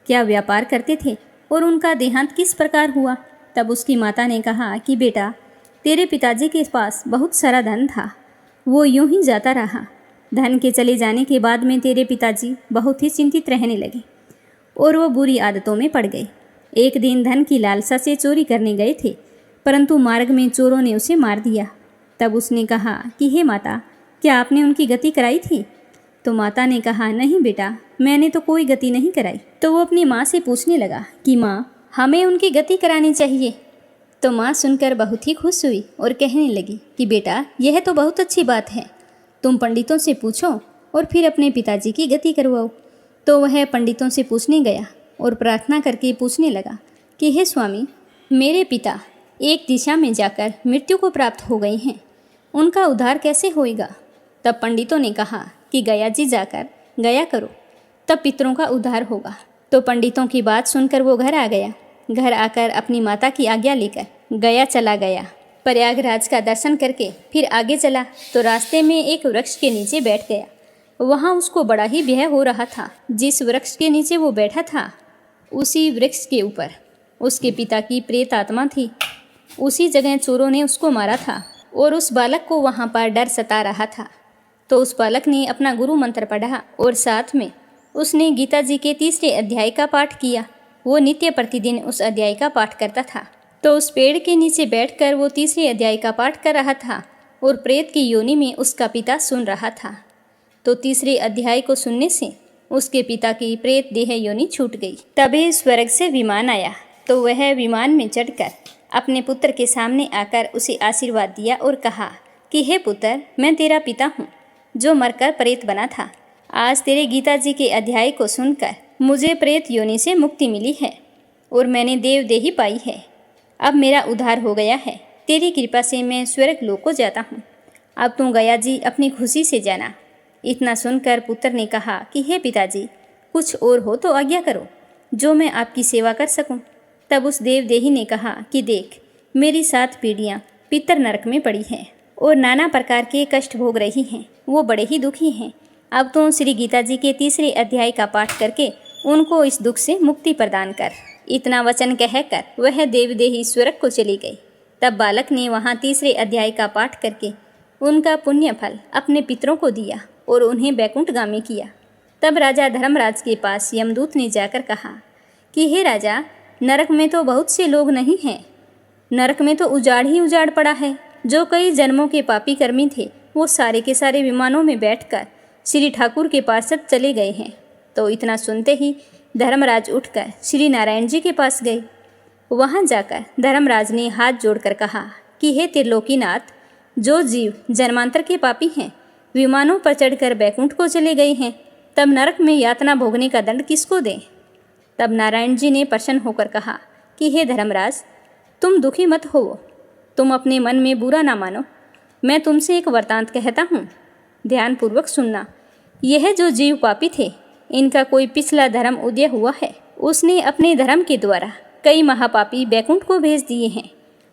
क्या व्यापार करते थे और उनका देहांत किस प्रकार हुआ। तब उसकी माता ने कहा कि बेटा, तेरे पिताजी के पास बहुत सारा धन था, वो यूं ही जाता रहा। धन के चले जाने के बाद में तेरे पिताजी बहुत ही चिंतित रहने लगे और वो बुरी आदतों में पड़ गए। एक दिन धन की लालसा से चोरी करने गए थे, परंतु मार्ग में चोरों ने उसे मार दिया। तब उसने कहा कि हे माता, क्या आपने उनकी गति कराई थी। तो माता ने कहा नहीं बेटा, मैंने तो कोई गति नहीं कराई। तो वो अपनी माँ से पूछने लगा कि माँ, हमें उनकी गति करानी चाहिए। तो माँ सुनकर बहुत ही खुश हुई और कहने लगी कि बेटा, यह तो बहुत अच्छी बात है, तुम पंडितों से पूछो और फिर अपने पिताजी की गति करवाओ। तो वह पंडितों से पूछने गया और प्रार्थना करके पूछने लगा कि हे स्वामी, मेरे पिता एक दिशा में जाकर मृत्यु को प्राप्त हो गए हैं, उनका उद्धार कैसे होएगा? तब पंडितों ने कहा कि गया जी जाकर गया करो, तब पितरों का उद्धार होगा। तो पंडितों की बात सुनकर वो घर आ गया। घर आकर अपनी माता की आज्ञा लेकर गया चला गया। प्रयागराज का दर्शन करके फिर आगे चला तो रास्ते में एक वृक्ष के नीचे बैठ गया। वहाँ उसको बड़ा ही भय हो रहा था। जिस वृक्ष के नीचे वो बैठा था, उसी वृक्ष के ऊपर उसके पिता की प्रेत आत्मा थी। उसी जगह चोरों ने उसको मारा था और उस बालक को वहाँ पर डर सता रहा था। तो उस बालक ने अपना गुरु मंत्र पढ़ा और साथ में उसने गीता जी के 3 अध्याय का पाठ किया। वो नित्य प्रतिदिन उस अध्याय का पाठ करता था। तो उस पेड़ के नीचे बैठकर वो 3 अध्याय का पाठ कर रहा था और प्रेत की योनि में उसका पिता सुन रहा था। तो 3 अध्याय को सुनने से उसके पिता की प्रेत देह योनि छूट गई। तभी स्वर्ग से विमान आया। तो वह विमान में चढ़कर अपने पुत्र के सामने आकर उसे आशीर्वाद दिया और कहा कि हे पुत्र, मैं तेरा पिता हूँ जो मरकर प्रेत बना था। आज तेरे गीता जी के अध्याय को सुनकर मुझे प्रेत योनि से मुक्ति मिली है और मैंने देवदेही पाई है। अब मेरा उद्धार हो गया है। तेरी कृपा से मैं स्वर्ग लोक को जाता हूँ। अब तू गया जी अपनी खुशी से जाना। इतना सुनकर पुत्र ने कहा कि हे पिताजी, कुछ और हो तो आज्ञा करो जो मैं आपकी सेवा कर सकूं। तब उस देवदेही ने कहा कि देख, मेरी 7 पीढ़ियां पितर नरक में पड़ी हैं और नाना प्रकार के कष्ट भोग रही हैं। वो बड़े ही दुखी हैं। अब तो श्री गीता जी के 3 अध्याय का पाठ करके उनको इस दुख से मुक्ति प्रदान कर। इतना वचन कहकर वह देवदेही स्वर्ग को चली गई। तब बालक ने वहाँ 3 अध्याय का पाठ करके उनका पुण्य फल अपने पितरों को दिया और उन्हें बैकुंठगामी किया। तब राजा धर्मराज के पास यमदूत ने जाकर कहा कि हे राजा, नरक में तो बहुत से लोग नहीं हैं। नरक में तो उजाड़ ही उजाड़ पड़ा है। जो कई जन्मों के पापी कर्मी थे वो सारे के सारे विमानों में बैठकर श्री ठाकुर के पार्षद चले गए हैं। तो इतना सुनते ही धर्मराज उठकर श्री नारायण जी के पास गए। वहाँ जाकर धर्मराज ने हाथ जोड़कर कहा कि हे त्रिलोकीनाथ, जो जीव जन्मांतर के पापी हैं विमानों पर चढ़कर बैकुंठ को चले गए हैं, तब नरक में यातना भोगने का दंड किसको दें? तब नारायण जी ने प्रसन्न होकर कहा कि हे धर्मराज, तुम दुखी मत हो, तुम अपने मन में बुरा ना मानो। मैं तुमसे एक वृतांत कहता हूँ, ध्यानपूर्वक सुनना। यह जो जीव पापी थे, इनका कोई पिछला धर्म उदय हुआ है। उसने अपने धर्म के द्वारा कई महापापी बैकुंठ को भेज दिए हैं।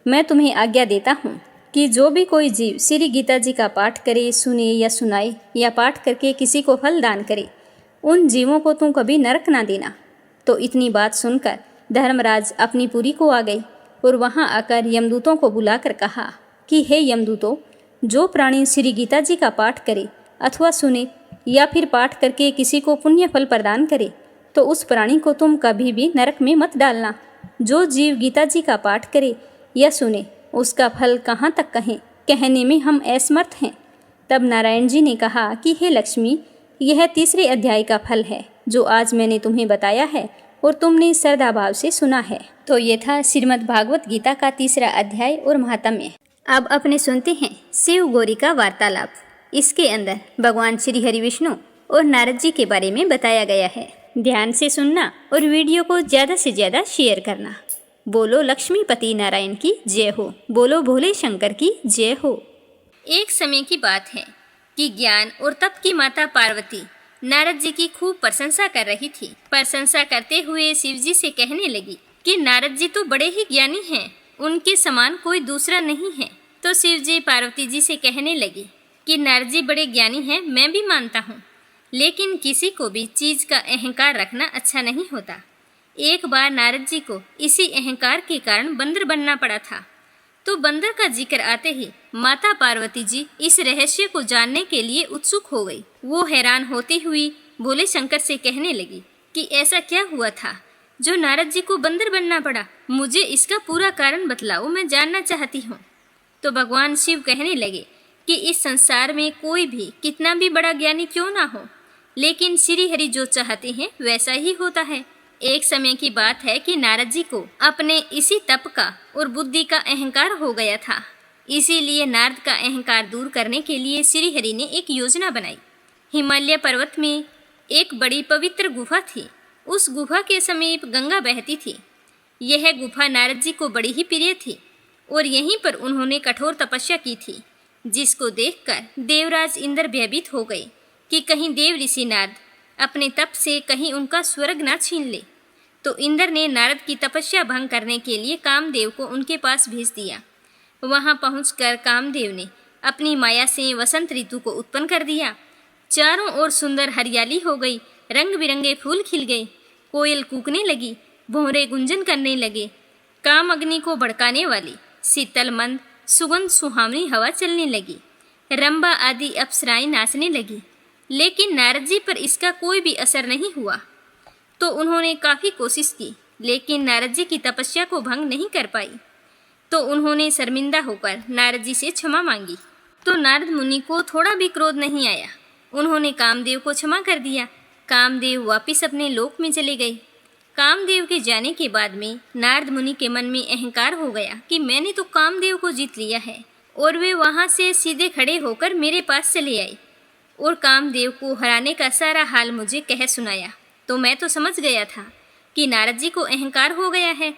मैं तुम्हें आज्ञा देता हूँ कि जो भी कोई जीव श्री गीता जी का पाठ करे, सुने या सुनाए या पाठ करके किसी को फल दान करे, उन जीवों को तुम कभी नरक ना देना। तो इतनी बात सुनकर धर्मराज अपनी पुरी को आ गई और वहाँ आकर यमदूतों को बुलाकर कहा कि हे यमदूतों, जो प्राणी श्री गीता जी का पाठ करे अथवा सुने या फिर पाठ करके किसी को पुण्य फल प्रदान करे, तो उस प्राणी को तुम कभी भी नरक में मत डालना। जो जीव गीता जी का पाठ करे या सुने, उसका फल कहाँ तक कहें, कहने में हम असमर्थ हैं। तब नारायण जी ने कहा कि हे लक्ष्मी, यह 3 अध्याय का फल है जो आज मैंने तुम्हें बताया है और तुमने श्रद्धा भाव से सुना है। तो ये था श्रीमद् भागवत गीता का 3 अध्याय और महात्म्य। अब अपने सुनते हैं शिव गौरी का वार्तालाप। इसके अंदर भगवान श्री हरि विष्णु और नारद जी के बारे में बताया गया है। ध्यान से सुनना और वीडियो को ज़्यादा से ज़्यादा शेयर करना। बोलो लक्ष्मीपति नारायण की जय हो, बोलो भोले शंकर की जय हो। एक समय की बात है कि ज्ञान और तप की माता पार्वती नारद जी की खूब प्रशंसा कर रही थी। प्रशंसा करते हुए शिव जी से कहने लगी कि नारद जी तो बड़े ही ज्ञानी हैं, उनके समान कोई दूसरा नहीं है। तो शिव जी पार्वती जी से कहने लगी कि नारद जी बड़े ज्ञानी हैं, मैं भी मानता हूँ, लेकिन किसी को भी चीज का अहंकार रखना अच्छा नहीं होता। एक बार नारद जी को इसी अहंकार के कारण बंदर बनना पड़ा था। तो बंदर का जिक्र आते ही माता पार्वती जी इस रहस्य को जानने के लिए उत्सुक हो गई। वो हैरान होती हुई भोले शंकर से कहने लगी कि ऐसा क्या हुआ था जो नारद जी को बंदर बनना पड़ा, मुझे इसका पूरा कारण बतलाओ, मैं जानना चाहती हूँ। तो भगवान शिव कहने लगे कि इस संसार में कोई भी कितना भी बड़ा ज्ञानी क्यों ना हो, लेकिन श्री हरि जो चाहते हैं वैसा ही होता है। एक समय की बात है कि नारद जी को अपने इसी तप का और बुद्धि का अहंकार हो गया था। इसीलिए नारद का अहंकार दूर करने के लिए श्री हरि ने एक योजना बनाई। हिमालय पर्वत में एक बड़ी पवित्र गुफा थी। उस गुफा के समीप गंगा बहती थी। यह गुफा नारद जी को बड़ी ही प्रिय थी और यहीं पर उन्होंने कठोर तपस्या की थी, जिसको देखकर देवराज इंद्र भयभीत हो गए कि कहीं देव ऋषि नारद अपने तप से कहीं उनका स्वर्ग ना छीन ले। तो इंद्र ने नारद की तपस्या भंग करने के लिए कामदेव को उनके पास भेज दिया। वहां पहुंचकर कामदेव ने अपनी माया से वसंत ऋतु को उत्पन्न कर दिया। चारों ओर सुंदर हरियाली हो गई, रंग बिरंगे फूल खिल गए, कोयल कूकने लगी, भौरे गुंजन करने लगे। काम अग्नि को भड़काने वाली शीतल मंद सुगंध सुहावनी हवा चलने लगी। रंभा आदि अप्सराएं नाचने लगी। लेकिन नारद जी पर इसका कोई भी असर नहीं हुआ। तो उन्होंने काफी कोशिश की, लेकिन नारद जी की तपस्या को भंग नहीं कर पाई। तो उन्होंने शर्मिंदा होकर नारद जी से क्षमा मांगी। तो नारद मुनि को थोड़ा भी क्रोध नहीं आया। उन्होंने कामदेव को क्षमा कर दिया। कामदेव वापिस अपने लोक में चले गए। कामदेव के जाने के बाद में नारद मुनि के मन में अहंकार हो गया कि मैंने तो कामदेव को जीत लिया है, और वे वहां से सीधे खड़े होकर मेरे पास चले आए और कामदेव को हराने का सारा हाल मुझे कह सुनाया। तो मैं तो समझ गया था कि नारद जी को अहंकार हो गया है।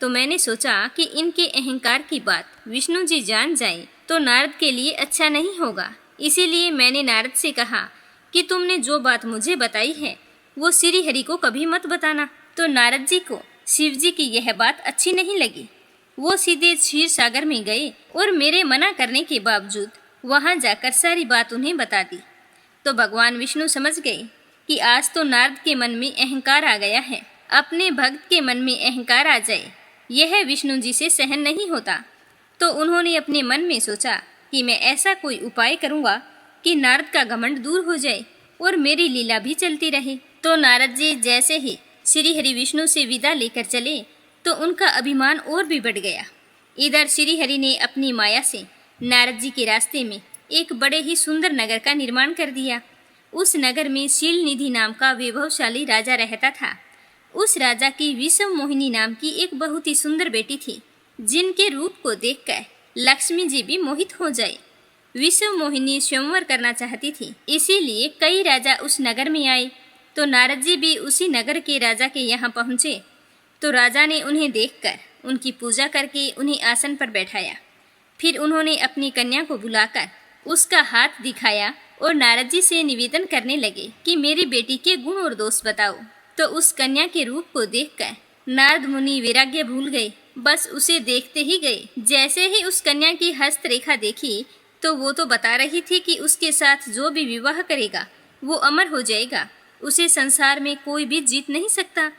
तो मैंने सोचा कि इनके अहंकार की बात विष्णु जी जान जाएं तो नारद के लिए अच्छा नहीं होगा। इसीलिए मैंने नारद से कहा कि तुमने जो बात मुझे बताई है वो श्री हरि को कभी मत बताना। तो नारद जी को शिव जी की यह बात अच्छी नहीं लगी। वो सीधे क्षीर सागर में गए और मेरे मना करने के बावजूद वहां जाकर सारी बात उन्हें बता दी। तो भगवान विष्णु समझ गए कि आज तो नारद के मन में अहंकार आ गया है। अपने भक्त के मन में अहंकार आ जाए यह विष्णु जी से सहन नहीं होता। तो उन्होंने अपने मन में सोचा कि मैं ऐसा कोई उपाय करूंगा कि नारद का घमंड दूर हो जाए और मेरी लीला भी चलती रहे। तो नारद जी जैसे ही श्री हरि विष्णु से विदा लेकर चले तो उनका अभिमान और भी बढ़ गया। इधर श्री हरि ने अपनी माया से नारद जी के रास्ते में एक बड़े ही सुंदर नगर का निर्माण कर दिया। उस नगर में शीलनिधि नाम का वैभवशाली राजा रहता था। उस राजा की विषम मोहिनी नाम की एक बहुत ही सुंदर बेटी थी, जिनके रूप को देखकर लक्ष्मी जी भी मोहित हो जाए। विषम मोहिनी स्वयंवर करना चाहती थी, इसीलिए कई राजा उस नगर में आए। तो नारद जी भी उसी नगर के राजा के यहाँ पहुँचे। तो राजा ने उन्हें देखकर उनकी पूजा करके उन्हें आसन पर बैठाया। फिर उन्होंने अपनी कन्या को बुलाकर उसका हाथ दिखाया और नारद जी से निवेदन करने लगे कि मेरी बेटी के गुण और दोष बताओ। तो उस कन्या के रूप को देखकर नारद मुनि वैराग्य भूल गए, बस उसे देखते ही गए। जैसे ही उस कन्या की हस्तरेखा देखी तो वो तो बता रही थी कि उसके साथ जो भी विवाह करेगा वो अमर हो जाएगा, उसे संसार में कोई भी जीत नहीं सकता,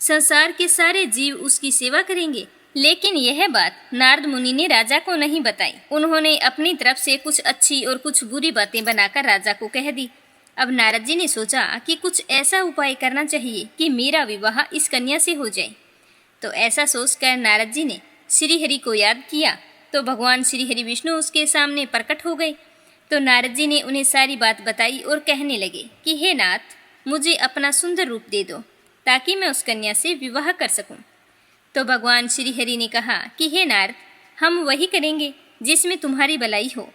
संसार के सारे जीव उसकी सेवा करेंगे। लेकिन यह बात नारद मुनि ने राजा को नहीं बताई। उन्होंने अपनी तरफ से कुछ अच्छी और कुछ बुरी बातें बनाकर राजा को कह दी। अब नारद जी ने सोचा कि कुछ ऐसा उपाय करना चाहिए कि मेरा विवाह इस कन्या से हो जाए। तो ऐसा सोचकर नारद जी ने श्री हरि को याद किया। तो भगवान श्री हरि विष्णु उसके सामने प्रकट हो गए। तो नारद जी ने उन्हें सारी बात बताई और कहने लगे कि हे नाथ, मुझे अपना सुंदर रूप दे दो ताकि मैं उस कन्या से विवाह कर सकूं। तो भगवान श्री हरि ने कहा कि हे नारद, हम वही करेंगे जिसमें तुम्हारी भलाई हो।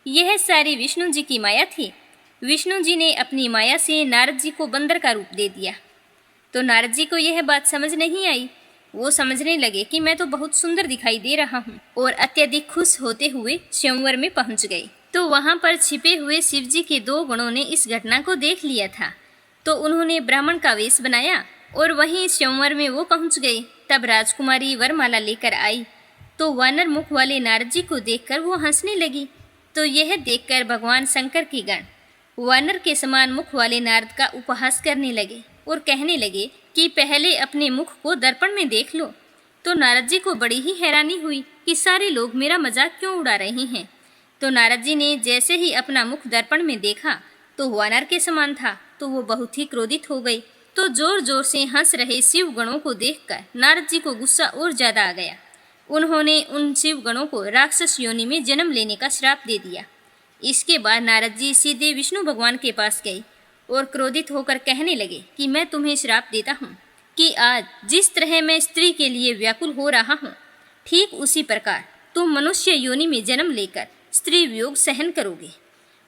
यह सारी विष्णु जी की माया थी। विष्णु जी ने अपनी माया से नारद जी को बंदर का रूप दे दिया। तो नारद जी को यह बात समझ नहीं आई। वो समझने लगे कि मैं तो बहुत सुंदर दिखाई दे रहा हूँ और अत्यधिक खुश होते हुए स्वयंवर में पहुँच गए। तो वहाँ पर छिपे हुए शिव जी के 2 गणों ने इस घटना को देख लिया था। तो उन्होंने ब्राह्मण का वेश बनाया और वहीं स्वयंवर में वो पहुँच गए। तब राजकुमारी वरमाला लेकर आई। तो वानर मुख वाले नारद जी को देखकर वो हंसने लगी। तो यह देखकर भगवान शंकर के गण वानर के समान मुख वाले नारद का उपहास करने लगे और कहने लगे कि पहले अपने मुख को दर्पण में देख लो। तो नारद जी को बड़ी ही हैरानी हुई कि सारे लोग मेरा मजाक क्यों उड़ा रहे हैं। तो नारद जी ने जैसे ही अपना मुख दर्पण में देखा तो वानर के समान था। तो वो बहुत ही क्रोधित हो गई। तो जोर जोर से हंस रहे शिव गणों को देखकर नारद जी को गुस्सा और ज्यादा आ गया। उन्होंने उन शिव गणों को राक्षस योनि में जन्म लेने का श्राप दे दिया। इसके बाद नारद जी सीधे विष्णु भगवान के पास गए और क्रोधित होकर कहने लगे कि मैं तुम्हें श्राप देता हूँ कि आज जिस तरह मैं स्त्री के लिए व्याकुल हो रहा हूँ, ठीक उसी प्रकार तुम मनुष्य योनि में जन्म लेकर स्त्री वियोग सहन करोगे।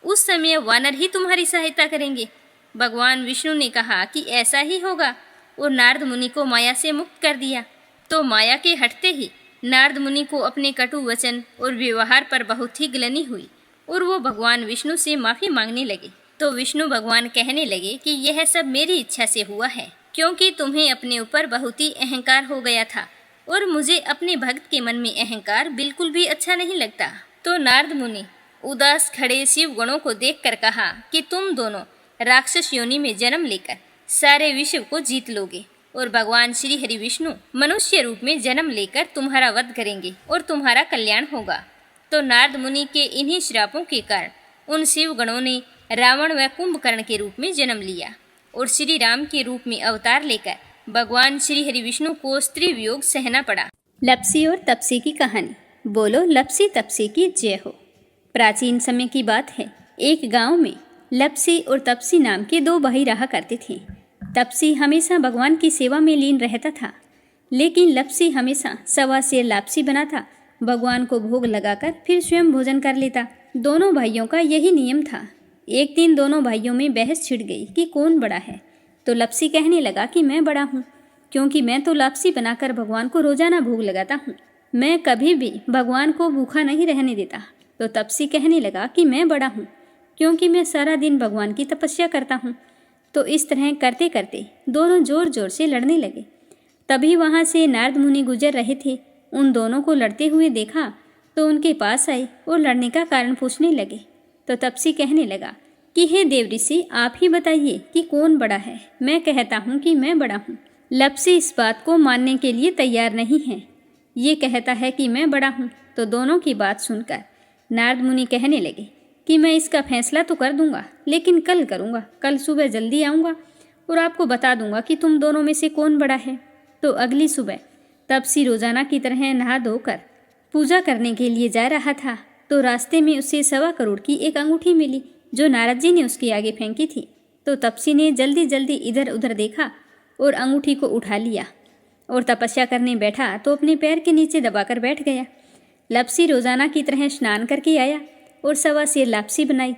उस समय वानर ही तुम्हारी सहायता करेंगे। भगवान विष्णु ने कहा कि ऐसा ही होगा और नारद मुनि को माया से मुक्त कर दिया। तो माया के हटते ही नारद मुनि को अपने कटु वचन और व्यवहार पर बहुत ही ग्लानि हुई और वो भगवान विष्णु से माफ़ी मांगने लगे। तो विष्णु भगवान कहने लगे कि यह सब मेरी इच्छा से हुआ है, क्योंकि तुम्हें अपने ऊपर बहुत ही अहंकार हो गया था और मुझे अपने भक्त के मन में अहंकार बिल्कुल भी अच्छा नहीं लगता। तो नारद मुनि उदास खड़े शिव गणों को देखकर कहा कि तुम दोनों राक्षस योनि में जन्म लेकर सारे विश्व को जीत लोगे और भगवान श्री हरि विष्णु मनुष्य रूप में जन्म लेकर तुम्हारा वध करेंगे और तुम्हारा कल्याण होगा। तो नारद मुनि के इन्हीं श्रापों के कारण उन शिव गणों ने रावण व कुंभकर्ण के रूप में जन्म लिया और श्री राम के रूप में अवतार लेकर भगवान श्री हरि विष्णु को स्त्री वियोग सहना पड़ा। लप्सी और तपसी की कहानी। बोलो लप्सी तपसी की जय हो। प्राचीन समय की बात है, एक गांव में लप्सी और तपसी नाम के दो भाई रहा करते थे। तपसी हमेशा भगवान की सेवा में लीन रहता था, लेकिन लप्सी हमेशा सवा सेर लापसी बनाता, भगवान को भोग लगाकर फिर स्वयं भोजन कर लेता। दोनों भाइयों का यही नियम था। एक दिन दोनों भाइयों में बहस छिड़ गई कि कौन बड़ा है। तो लप्सी कहने लगा कि मैं बड़ा हूँ, क्योंकि मैं तो लापसी बनाकर भगवान को रोजाना भोग लगाता हूँ। मैं कभी भी भगवान को भूखा नहीं रहने देता। तो तपसी कहने लगा कि मैं बड़ा हूँ, क्योंकि मैं सारा दिन भगवान की तपस्या करता हूँ। तो इस तरह करते करते दोनों जोर जोर से लड़ने लगे। तभी वहाँ से नारद मुनि गुजर रहे थे। उन दोनों को लड़ते हुए देखा तो उनके पास आए और लड़ने का कारण पूछने लगे। तो तपसी कहने लगा कि हे देव ऋषि, आप ही बताइए कि कौन बड़ा है। मैं कहता हूँ कि मैं बड़ा हूँ। लप्सी इस बात को मानने के लिए तैयार नहीं है। ये कहता है कि मैं बड़ा हूँ। तो दोनों की बात सुनकर नारद मुनि कहने लगे कि मैं इसका फैसला तो कर दूंगा, लेकिन कल करूंगा। कल सुबह जल्दी आऊँगा और आपको बता दूंगा कि तुम दोनों में से कौन बड़ा है। तो अगली सुबह तपसी रोजाना की तरह नहा धोकर पूजा करने के लिए जा रहा था। तो रास्ते में उसे 1.25 करोड़ की एक अंगूठी मिली, जो नारद जी ने उसके आगे फेंकी थी। तो तपसी ने जल्दी जल्दी इधर उधर देखा और अंगूठी को उठा लिया और तपस्या करने बैठा तो अपने पैर के नीचे दबाकर बैठ गया। लप्सी रोजाना की तरह स्नान करके आया और 1.25 सेर लापसी बनाई।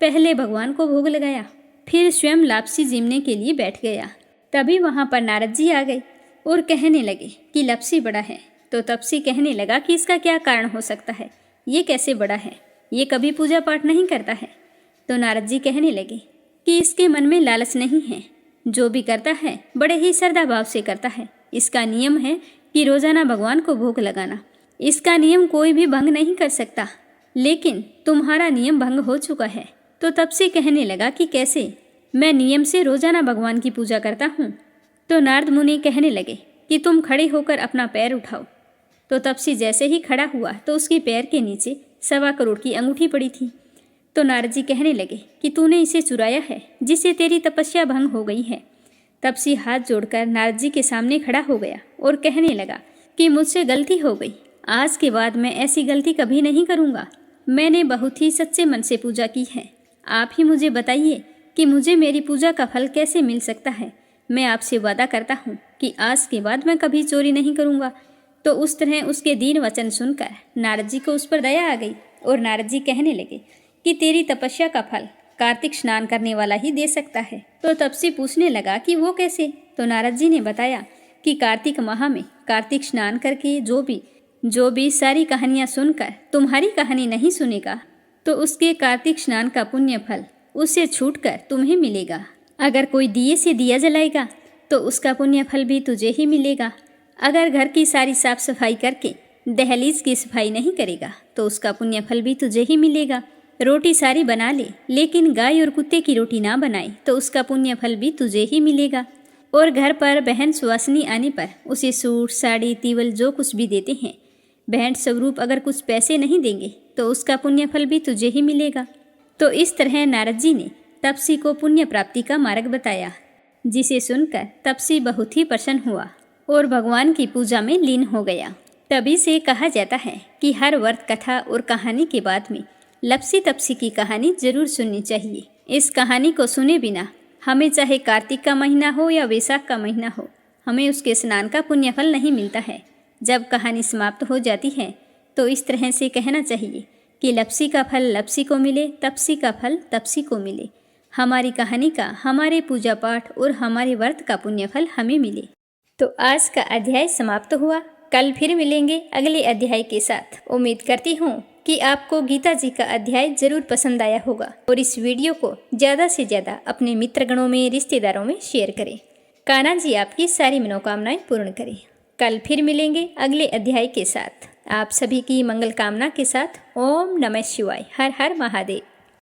पहले भगवान को भोग लगाया, फिर स्वयं लापसी जीमने के लिए बैठ गया। तभी वहाँ पर नारद जी आ गए और कहने लगे कि लप्सी बड़ा है। तो तपसी कहने लगा कि इसका क्या कारण हो सकता है, ये कैसे बड़ा है, ये कभी पूजा पाठ नहीं करता है। तो नारद जी कहने लगे कि इसके मन में लालच नहीं है, जो भी करता है बड़े ही श्रद्धा भाव से करता है। इसका नियम है कि रोजाना भगवान को भोग लगाना। इसका नियम कोई भी भंग नहीं कर सकता, लेकिन तुम्हारा नियम भंग हो चुका है। तो तपसी कहने लगा कि कैसे, मैं नियम से रोजाना भगवान की पूजा करता हूँ। तो नारद मुनि कहने लगे कि तुम खड़े होकर अपना पैर उठाओ। तो तपसी जैसे ही खड़ा हुआ तो उसके पैर के नीचे 1.25 करोड़ की अंगूठी पड़ी थी। तो नारद जी कहने लगे कि तूने इसे चुराया है, जिससे तेरी तपस्या भंग हो गई है। तपसी हाथ जोड़कर नारद जी के सामने खड़ा हो गया और कहने लगा कि मुझसे गलती हो गई, आज के बाद मैं ऐसी गलती कभी नहीं करूँगा। मैंने बहुत ही सच्चे मन से पूजा की है। आप ही मुझे बताइए कि मुझे मेरी पूजा का फल कैसे मिल सकता है। मैं आपसे वादा करता हूँ कि आज के बाद मैं कभी चोरी नहीं करूँगा। तो उस तरह उसके दीन वचन सुनकर नारद जी को उस पर दया आ गई और नारद जी कहने लगे कि तेरी तपस्या का फल कार्तिक स्नान करने वाला ही दे सकता है। तो तपसी पूछने लगा कि वो कैसे। तो नारद जी ने बताया कि कार्तिक माह में कार्तिक स्नान करके जो भी सारी कहानियाँ सुनकर तुम्हारी कहानी नहीं सुनेगा, तो उसके कार्तिक स्नान का पुण्य फल उससे छूटकर तुम्हें मिलेगा। अगर कोई दिए से दिया जलाएगा तो उसका पुण्य फल भी तुझे ही मिलेगा। अगर घर की सारी साफ सफाई करके दहलीज की सफाई नहीं करेगा तो उसका पुण्य फल भी तुझे ही मिलेगा। रोटी सारी बना ले, लेकिन गाय और कुत्ते की रोटी ना बनाए तो उसका पुण्य फल भी तुझे ही मिलेगा। और घर पर बहन सुवासिनी आने पर उसे सूट साड़ी तीवल जो कुछ भी देते हैं, भेंट स्वरूप अगर कुछ पैसे नहीं देंगे तो उसका पुण्य फल भी तुझे ही मिलेगा। तो इस तरह नारद जी ने तपसी को पुण्य प्राप्ति का मार्ग बताया, जिसे सुनकर तपसी बहुत ही प्रसन्न हुआ और भगवान की पूजा में लीन हो गया। तभी से कहा जाता है कि हर व्रत कथा और कहानी के बाद में लप्सी तपसी की कहानी जरूर सुननी चाहिए। इस कहानी को सुने बिना हमें चाहे कार्तिक का महीना हो या वैशाख का महीना हो, हमें उसके स्नान का पुण्यफल नहीं मिलता है। जब कहानी समाप्त हो जाती है तो इस तरह से कहना चाहिए कि लपसी का फल लपसी को मिले, तपसी का फल तपसी को मिले। हमारी कहानी का, हमारे पूजा पाठ और हमारे व्रत का पुण्यफल हमें मिले। तो आज का अध्याय समाप्त हुआ। कल फिर मिलेंगे अगले अध्याय के साथ। उम्मीद करती हूँ कि आपको गीता जी का अध्याय जरूर पसंद आया होगा और इस वीडियो को ज़्यादा से ज़्यादा अपने मित्रगणों में, रिश्तेदारों में शेयर करें। कान्हा जी आपकी सारी मनोकामनाएं पूर्ण करें। कल फिर मिलेंगे अगले अध्याय के साथ। आप सभी की मंगल कामना के साथ ओम नमः शिवाय। हर हर महादेव।